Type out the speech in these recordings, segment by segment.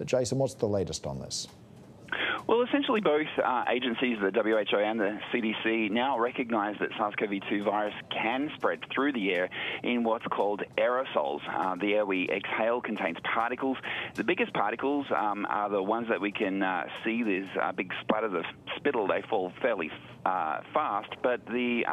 Jason, what's the latest on this? Well, essentially both agencies, the WHO and the CDC, now recognize that SARS-CoV-2 virus can spread through the air in what's called aerosols. The air we exhale contains particles. The biggest particles are the ones that we can see. There's big splatters of spittle. They fall fairly fast, but the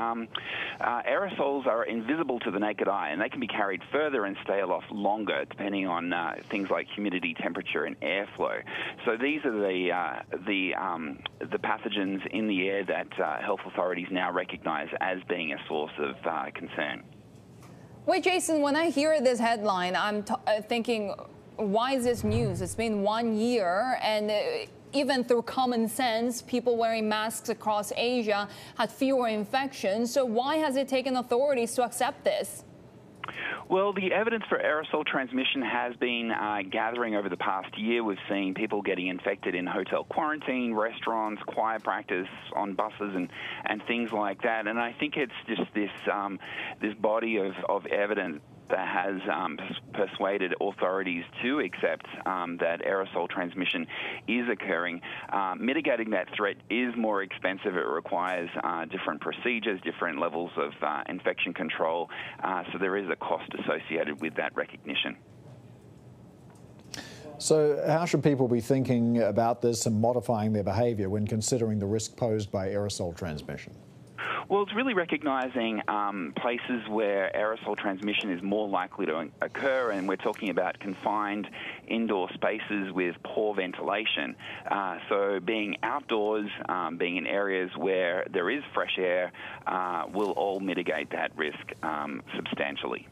aerosols are invisible to the naked eye, and they can be carried further and stay aloft longer, depending on things like humidity, temperature, and airflow. So these are the pathogens in the air that health authorities now recognize as being a source of concern. Wait, Jason, when I hear this headline, I'm thinking, why is this news? It's been 1 year, and even through common sense, people wearing masks across Asia had fewer infections. So why has it taken authorities to accept this? Well, the evidence for aerosol transmission has been gathering over the past year. We've seen people getting infected in hotel quarantine, restaurants, choir practice, on buses, and things like that. And I think it's just this this body of evidence that has persuaded authorities to accept that aerosol transmission is occurring. Mitigating that threat is more expensive. It requires different procedures, different levels of infection control. So there is a cost associated with that recognition. So how should people be thinking about this and modifying their behaviour when considering the risk posed by aerosol transmission? Well, it's really recognizing places where aerosol transmission is more likely to occur, and we're talking about confined indoor spaces with poor ventilation. So being outdoors, being in areas where there is fresh air, will all mitigate that risk substantially.